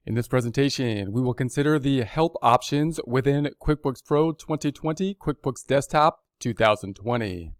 In this presentation, we will consider the help options within QuickBooks Pro 2020, QuickBooks Desktop 2020.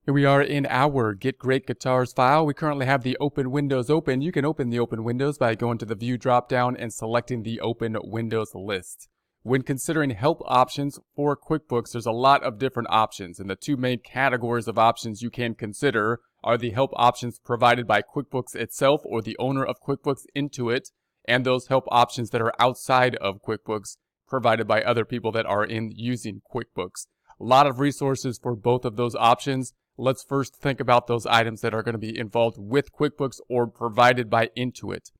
Here we are in our Get Great Guitars file. We currently have the Open Windows open. You can open the Open Windows by going to the View dropdown and selecting the Open Windows list. When considering help options for QuickBooks, there's a lot of different options, and the two main categories of options you can consider are the help options provided by QuickBooks itself or the owner of QuickBooks Intuit, and those help options that are outside of QuickBooks provided by other people that are using QuickBooks. A lot of resources for both of those options. Let's first think about those items that are going to be involved with QuickBooks or provided by Intuit.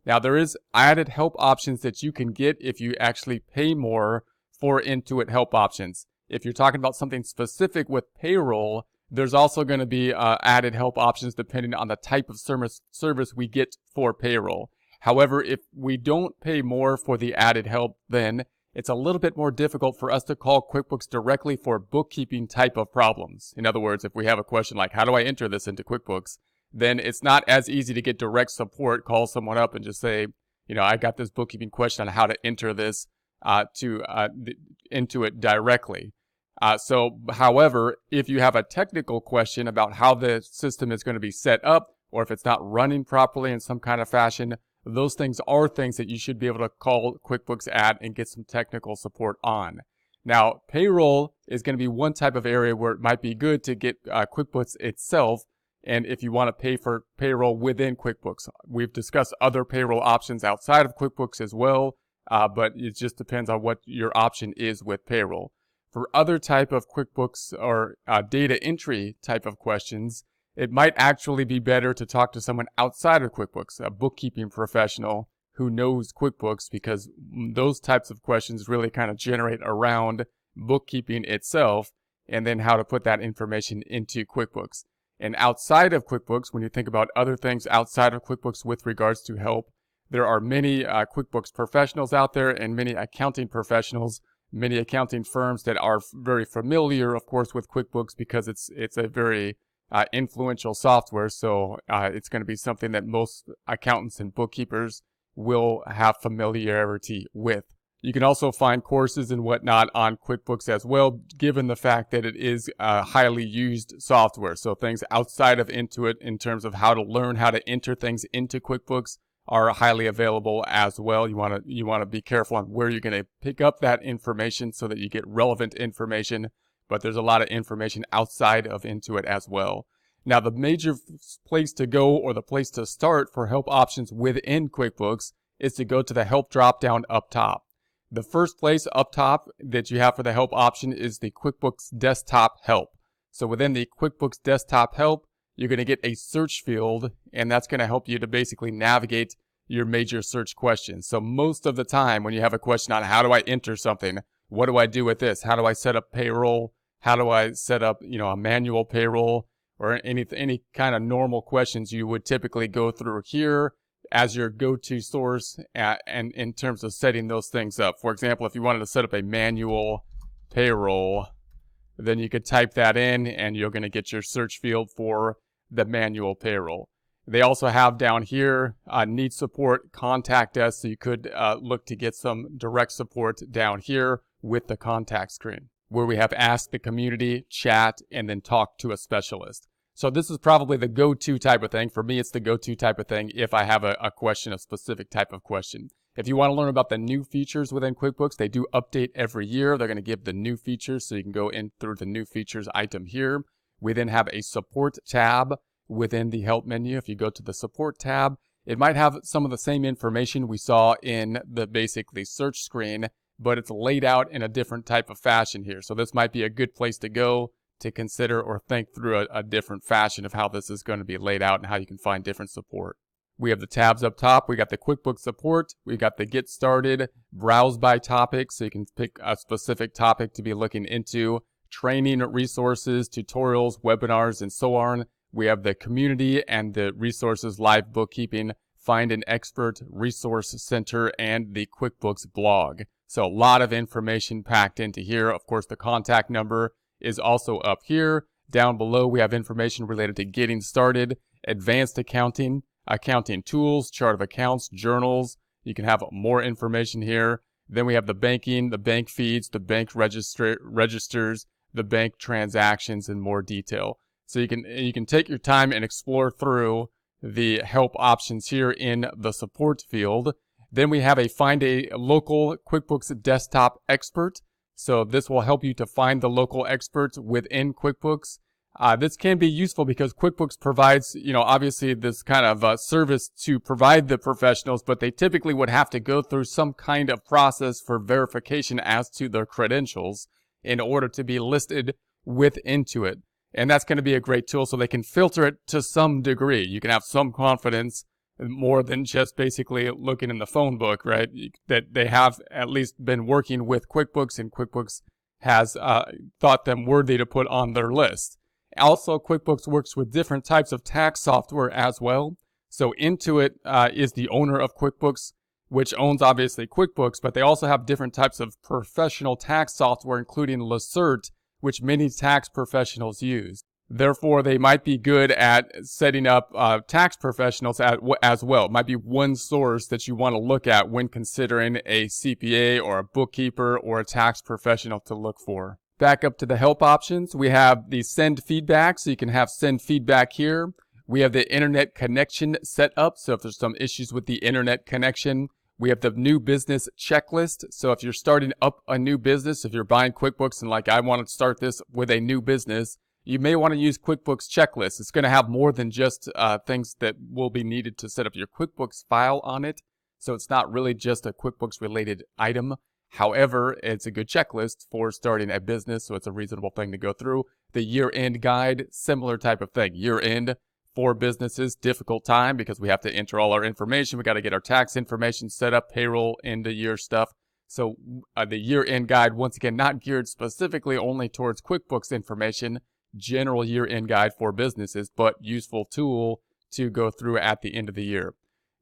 Now, there is added help options that you can get if you actually pay more for Intuit help options. If you're talking about something specific with payroll, there's also going to be added help options depending on the type of service we get for payroll. However, if we don't pay more for the added help, then it's a little bit more difficult for us to call QuickBooks directly for bookkeeping type of problems. In other words, if we have a question like, how do I enter this into QuickBooks? Then it's not as easy to get direct support, call someone up and just say, I got this bookkeeping question on how to enter this into it directly. However, if you have a technical question about how the system is going to be set up, or if it's not running properly in some kind of fashion, those things are things that you should be able to call QuickBooks at and get some technical support on. Now, payroll is going to be one type of area where it might be good to get QuickBooks itself, and if you want to pay for payroll within QuickBooks. We've discussed other payroll options outside of QuickBooks as well, but it just depends on what your option is with payroll. For other type of QuickBooks or data entry type of questions, it might actually be better to talk to someone outside of QuickBooks, a bookkeeping professional who knows QuickBooks, because those types of questions really kind of generate around bookkeeping itself and then how to put that information into QuickBooks. And outside of QuickBooks, when you think about other things outside of QuickBooks with regards to help, there are many QuickBooks professionals out there and many accounting professionals, many accounting firms that are very familiar, of course, with QuickBooks because it's a very influential software, so it's going to be something that most accountants and bookkeepers will have familiarity with. You can also find courses and whatnot on QuickBooks as well, given the fact that it is highly used software. So things outside of Intuit in terms of how to learn how to enter things into QuickBooks are highly available as well. You want to be careful on where you're going to pick up that information so that you get relevant information. But there's a lot of information outside of Intuit as well. Now, the major place to go or the place to start for help options within QuickBooks is to go to the help dropdown up top. The first place up top that you have for the help option is the QuickBooks Desktop Help. So within the QuickBooks Desktop Help, you're going to get a search field, and that's going to help you to basically navigate your major search questions. So most of the time when you have a question on how do I enter something, what do I do with this? How do I set up payroll? How do I set up, a manual payroll, or any kind of normal questions you would typically go through here as your go-to source and in terms of setting those things up. For example, if you wanted to set up a manual payroll, then you could type that in and you're going to get your search field for the manual payroll. They also have down here, need support, contact us, so you could look to get some direct support down here with the contact screen, where we have ask the community, chat, and then talk to a specialist. So this is probably the go-to type of thing. For me, it's the go-to type of thing if I have a question, a specific type of question. If you want to learn about the new features within QuickBooks, they do update every year. They're going to give the new features, so you can go in through the new features item here. We then have a support tab within the help menu. If you go to the support tab, it might have some of the same information we saw in the basically search screen, but it's laid out in a different type of fashion here. So this might be a good place to go to consider or think through a different fashion of how this is going to be laid out and how you can find different support. We have the tabs up top. We got the QuickBooks support. We got the get started, browse by topic, so you can pick a specific topic to be looking into, training resources, tutorials, webinars, and so on. We have the community and the resources, live bookkeeping, find an expert, resource center, and the QuickBooks blog. So a lot of information packed into here. Of course, the contact number is also up here. Down below, we have information related to getting started, advanced accounting, accounting tools, chart of accounts, journals, You can have more information here. Then we have the banking, the bank feeds, the bank registers, the bank transactions in more detail. So you can take your time and explore through the help options here in the support field. Then we have find a local QuickBooks Desktop expert. So this will help you to find the local experts within QuickBooks. This can be useful because QuickBooks provides, obviously this kind of service to provide the professionals, but they typically would have to go through some kind of process for verification as to their credentials in order to be listed with Intuit. And that's going to be a great tool so they can filter it to some degree. You can have some confidence more than just basically looking in the phone book, right? That they have at least been working with QuickBooks and QuickBooks has thought them worthy to put on their list. Also, QuickBooks works with different types of tax software as well. So Intuit is the owner of QuickBooks, which owns obviously QuickBooks, but they also have different types of professional tax software, including lyst, which many tax professionals use. Therefore, they might be good at setting up tax professionals as well. It might be one source that you want to look at when considering a CPA or a bookkeeper or a tax professional to look for. Back up to the help options, we have the send feedback, so you can have send feedback here. We have the internet connection set up, so if there's some issues with the internet connection. We have the new business checklist, so if you're starting up a new business, if you're buying QuickBooks and like I want to start this with a new business, you may want to use QuickBooks checklist. It's going to have more than just things that will be needed to set up your QuickBooks file on it, so it's not really just a QuickBooks related item. However, it's a good checklist for starting a business, so it's a reasonable thing to go through. The year-end guide, similar type of thing. Year-end for businesses, difficult time because we have to enter all our information. We got to get our tax information set up, payroll, end of year stuff. So the year-end guide, once again, not geared specifically only towards QuickBooks information, general year-end guide for businesses, but useful tool to go through at the end of the year.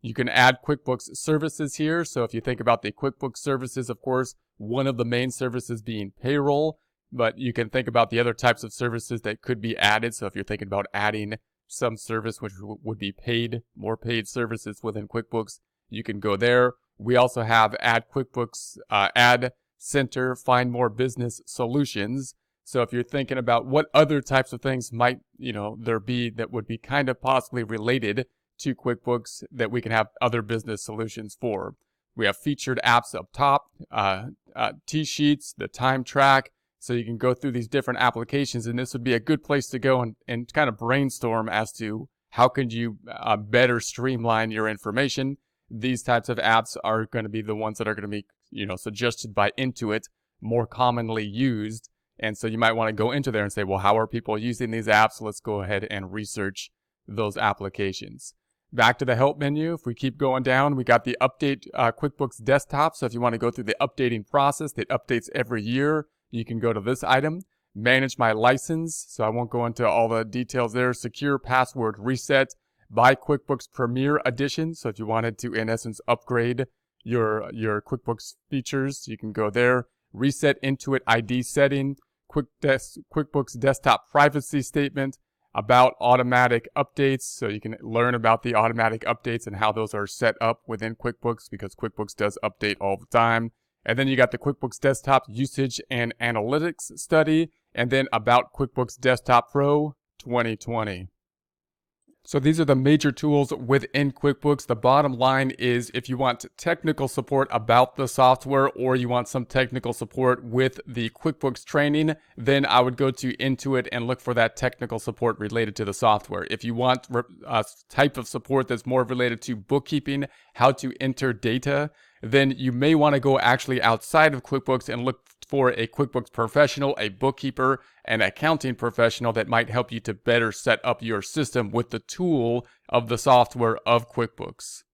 You can add QuickBooks services here. So if you think about the QuickBooks services, of course, one of the main services being payroll, but you can think about the other types of services that could be added. So if you're thinking about adding some service which would be paid, more paid services within QuickBooks, you can go there. We also have Add QuickBooks, Add Center, Find More Business Solutions. So if you're thinking about what other types of things might, there be that would be kind of possibly related to QuickBooks that we can have other business solutions for. We have featured apps up top, T-sheets, the time track, so you can go through these different applications, and this would be a good place to go and kind of brainstorm as to how could you better streamline your information. These types of apps are going to be the ones that are going to be, suggested by Intuit, more commonly used, and so you might want to go into there and say, well, how are people using these apps? Let's go ahead and research those applications. Back to the help menu, if we keep going down, we got the update QuickBooks Desktop. So if you want to go through the updating process that updates every year, you can go to this item. Manage my license, so I won't go into all the details there. Secure password reset. Buy QuickBooks Premier Edition. So if you wanted to, in essence, upgrade your QuickBooks features, you can go there. Reset Intuit ID setting. QuickBooks Desktop privacy statement. About automatic updates, so you can learn about the automatic updates and how those are set up within QuickBooks because QuickBooks does update all the time. And then you got the QuickBooks Desktop usage and analytics study, and then about QuickBooks Desktop Pro 2020. So these are the major tools within QuickBooks. The bottom line is if you want technical support about the software or you want some technical support with the QuickBooks training, then I would go to Intuit and look for that technical support related to the software. If you want a type of support that's more related to bookkeeping, how to enter data, then you may want to go actually outside of QuickBooks and look for a QuickBooks professional, a bookkeeper, an accounting professional that might help you to better set up your system with the tool of the software of QuickBooks.